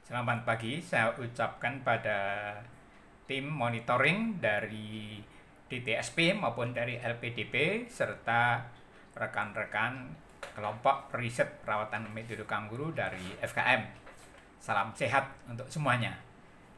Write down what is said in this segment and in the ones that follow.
Selamat pagi, saya ucapkan pada tim monitoring dari DTSP maupun dari LPDP serta rekan-rekan kelompok riset perawatan metode kanguru dari FKM. Salam sehat untuk semuanya.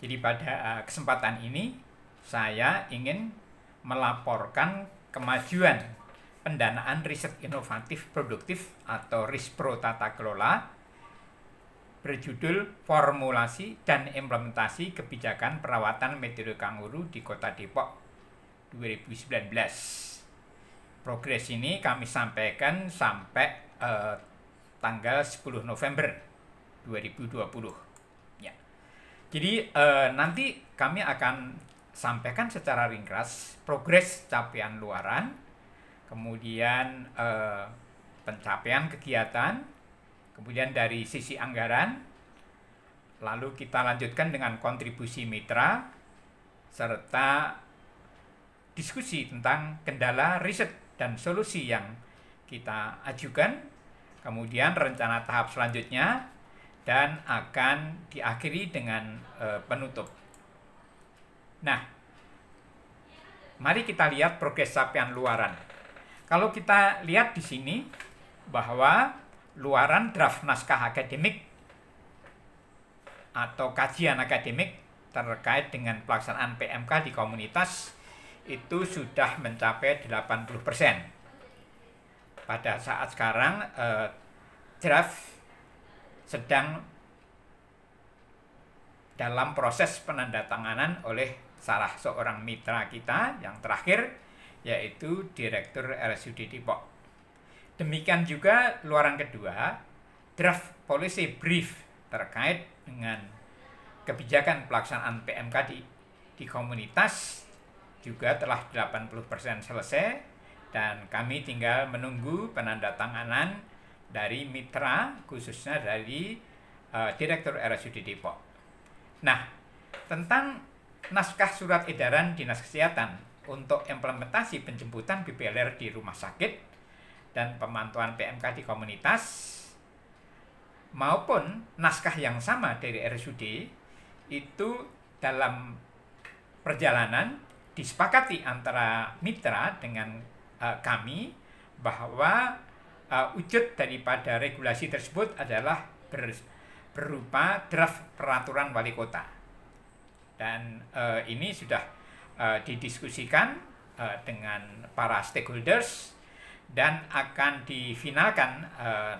Jadi pada kesempatan ini saya ingin melaporkan kemajuan pendanaan riset inovatif produktif atau RISPRO tata kelola berjudul Formulasi dan Implementasi Kebijakan Perawatan Metode Kanguru di Kota Depok 2019. Progres ini kami sampaikan sampai tanggal 10 November 2020. Ya. Jadi nanti kami akan sampaikan secara ringkas progres capaian luaran, kemudian pencapaian kegiatan, kemudian dari sisi anggaran, lalu kita lanjutkan dengan kontribusi mitra, serta diskusi tentang kendala riset dan solusi yang kita ajukan, kemudian rencana tahap selanjutnya, dan akan diakhiri dengan penutup. Nah, mari kita lihat progres capaian luaran. Kalau kita lihat di sini bahwa luaran draft naskah akademik atau kajian akademik terkait dengan pelaksanaan PMK di komunitas itu sudah mencapai 80%. Pada saat sekarang draft sedang dalam proses penandatanganan oleh salah seorang mitra kita yang terakhir, yaitu Direktur RSUD Depok. Demikian juga luaran kedua, draft policy brief terkait dengan kebijakan pelaksanaan PMK di komunitas juga telah 80% selesai, dan kami tinggal menunggu penandatanganan dari mitra, khususnya dari Direktur RSUD Depok. Nah, tentang naskah surat edaran Dinas Kesehatan untuk implementasi penjemputan BPLR di rumah sakit dan pemantauan PMK di komunitas maupun naskah yang sama dari RSUD itu dalam perjalanan disepakati antara mitra dengan kami bahwa wujud daripada regulasi tersebut adalah berupa draft peraturan wali kota, dan ini sudah didiskusikan dengan para stakeholders dan akan difinalkan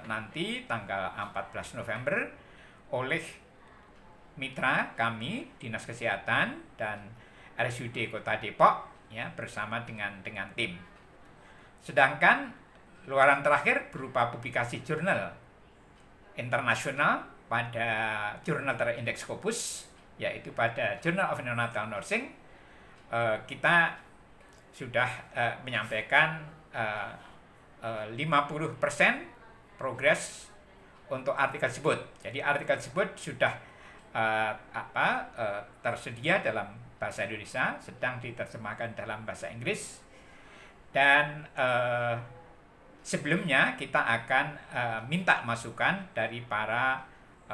nanti tanggal 14 November oleh mitra kami Dinas Kesehatan dan RSUD Kota Depok ya, bersama dengan tim. Sedangkan luaran terakhir berupa publikasi jurnal internasional pada jurnal terindeks Scopus, yaitu pada Journal of Neonatal Nursing. Kita sudah menyampaikan 50% progres untuk artikel tersebut. Jadi artikel tersebut sudah tersedia dalam bahasa Indonesia, sedang diterjemahkan dalam bahasa Inggris, dan sebelumnya kita akan minta masukan dari para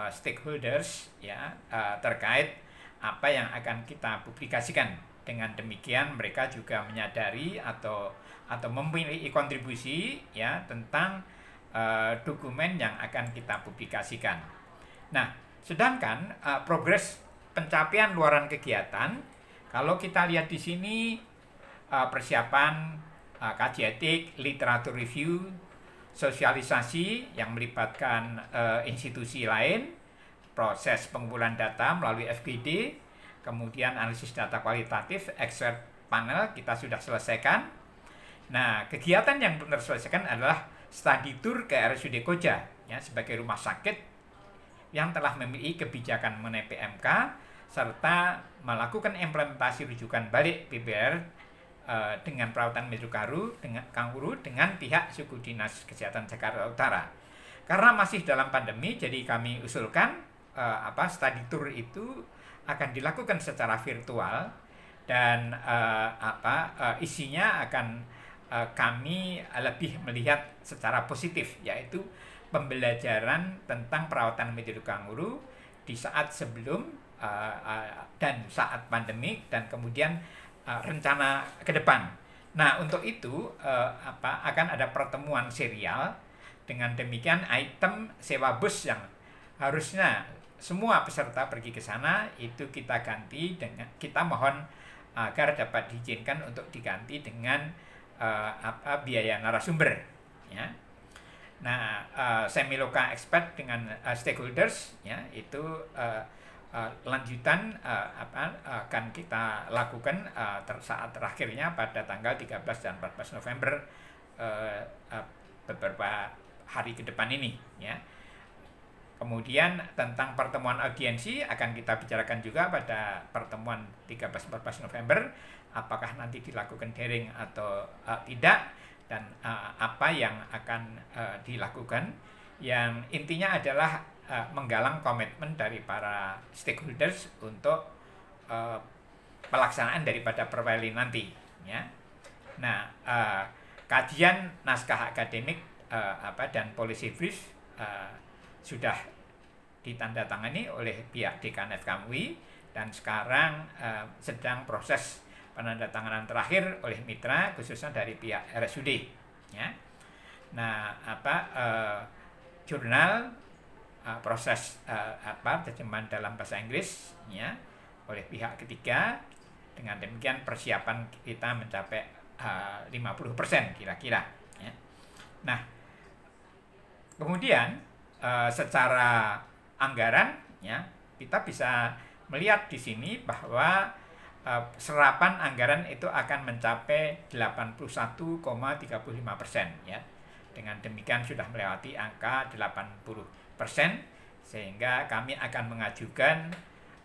stakeholders ya terkait apa yang akan kita publikasikan. Dengan demikian mereka juga menyadari atau memiliki kontribusi ya tentang dokumen yang akan kita publikasikan. Nah, sedangkan progres pencapaian luaran kegiatan, kalau kita lihat di sini persiapan kaji etik, literatur review, sosialisasi yang melibatkan institusi lain, proses pengumpulan data melalui FGD, kemudian analisis data kualitatif, expert panel kita sudah selesaikan. Nah, kegiatan yang belum terselesaikan adalah study tour ke RSUD Koja ya, sebagai rumah sakit yang telah memiliki kebijakan mengenai PMK serta melakukan implementasi rujukan balik PBR dengan perawatan metode kanguru dengan pihak suku dinas kesehatan Jakarta Utara. Karena masih dalam pandemi, jadi kami usulkan study tour itu akan dilakukan secara virtual, dan isinya akan kami lebih melihat secara positif, yaitu pembelajaran tentang perawatan metode kanguru di saat sebelum dan saat pandemi, dan kemudian rencana ke depan. Nah, untuk itu akan ada pertemuan serial. Dengan demikian item sewa bus yang harusnya semua peserta pergi ke sana itu kita ganti dengan, kita mohon agar dapat diizinkan untuk diganti dengan biaya narasumber, ya. Nah, Semiloka Expert dengan stakeholders, ya, itu lanjutan akan kita lakukan saat terakhirnya pada tanggal 13 dan 14 November beberapa hari ke depan ini, ya. Kemudian tentang pertemuan audiensi akan kita bicarakan juga pada pertemuan 13-14 November, apakah nanti dilakukan daring atau tidak, dan apa yang akan dilakukan. Yang intinya adalah menggalang komitmen dari para stakeholders untuk pelaksanaan daripada perwali nanti, ya. Nah, kajian naskah akademik dan policy brief sudah ditandatangani oleh pihak Dekan FKM UI, dan sekarang sedang proses penandatanganan terakhir oleh mitra, khususnya dari pihak RSUD, ya. Nah, jurnal proses terjemahan dalam bahasa Inggris, ya, oleh pihak ketiga. Dengan demikian persiapan kita mencapai 50% kira-kira, ya. Nah, kemudian secara anggaran, ya, kita bisa melihat di sini bahwa serapan anggaran itu akan mencapai 81,35%, ya. Dengan demikian sudah melewati angka 80%, sehingga kami akan mengajukan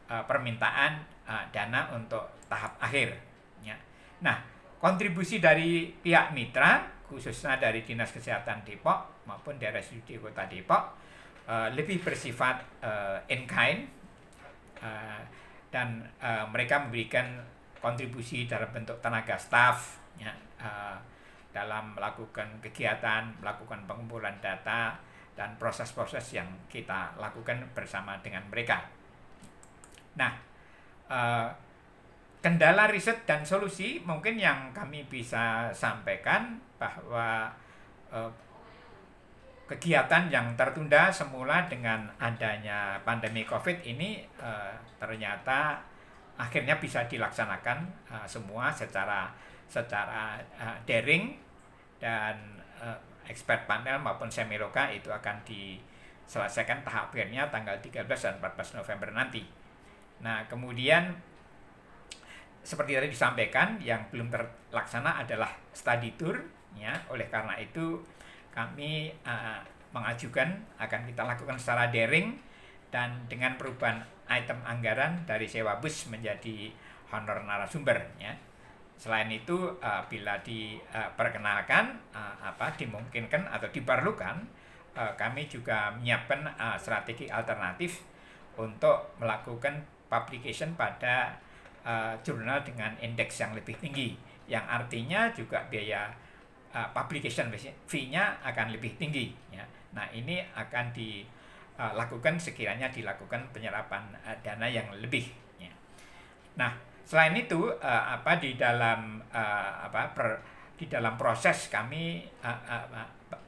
permintaan dana untuk tahap akhir, ya. Nah, kontribusi dari pihak mitra, khususnya dari Dinas Kesehatan Depok maupun dari RSUD Kota Depok, lebih bersifat in kind, dan mereka memberikan kontribusi dalam bentuk tenaga staf, ya, dalam melakukan kegiatan, melakukan pengumpulan data, dan proses-proses yang kita lakukan bersama dengan mereka. Nah, kendala riset dan solusi mungkin yang kami bisa sampaikan bahwa kegiatan yang tertunda semula dengan adanya pandemi COVID ini ternyata akhirnya bisa dilaksanakan semua secara daring, dan expert panel maupun Semiloka itu akan diselesaikan tahap akhirnya tanggal 13 dan 14 November nanti. Nah, kemudian seperti tadi disampaikan, yang belum terlaksana adalah study tour, ya. Oleh karena itu kami mengajukan akan kita lakukan secara daring, dan dengan perubahan item anggaran dari sewa bus menjadi honor narasumber, ya. Selain itu, bila diperkenalkan, dimungkinkan atau diperlukan, kami juga menyiapkan strategi alternatif untuk melakukan publication pada jurnal dengan indeks yang lebih tinggi, yang artinya juga biaya publication fee-nya akan lebih tinggi, ya. Nah, ini akan dilakukan sekiranya dilakukan penyerapan dana yang lebih, ya. Nah, selain itu di dalam proses kami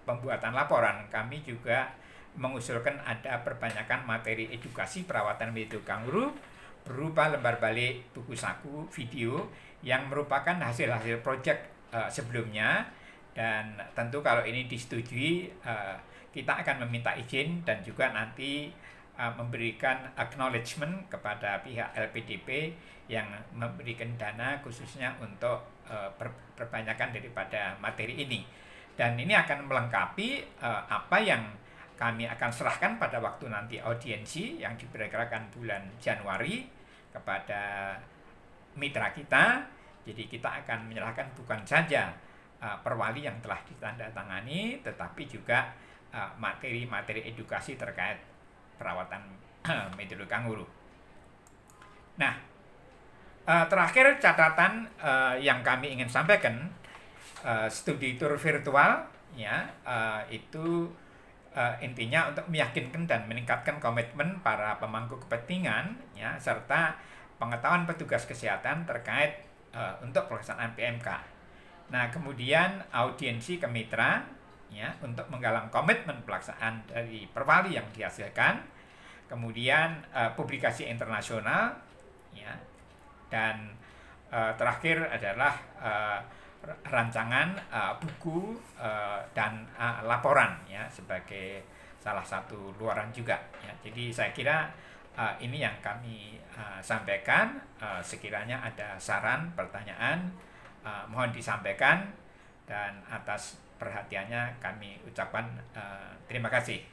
pembuatan laporan, kami juga mengusulkan ada perbanyakan materi edukasi perawatan medis kanguru berupa lembar balik, buku saku, video yang merupakan hasil-hasil proyek sebelumnya. Dan tentu kalau ini disetujui, kita akan meminta izin dan juga nanti memberikan acknowledgement kepada pihak LPDP yang memberikan dana khususnya untuk perbanyakan daripada materi ini. Dan ini akan melengkapi apa yang kami akan serahkan pada waktu nanti audiensi yang diperkirakan bulan Januari kepada mitra kita. Jadi kita akan menyerahkan bukan saja perwali yang telah ditandatangani, tetapi juga materi-materi edukasi terkait perawatan metode kanguru. Nah, terakhir catatan yang kami ingin sampaikan, studi tour virtual, ya, itu intinya untuk meyakinkan dan meningkatkan komitmen para pemangku kepentingan ya serta pengetahuan petugas kesehatan terkait untuk pelaksanaan PMK. Nah, kemudian audiensi ke mitra ya untuk menggalang komitmen pelaksanaan dari perwali yang dihasilkan. Kemudian publikasi internasional ya. Dan terakhir adalah rancangan buku dan laporan ya sebagai salah satu luaran juga ya. Jadi saya kira ini yang kami sampaikan. Sekiranya ada saran, pertanyaan, mohon disampaikan, dan atas perhatiannya kami ucapkan terima kasih.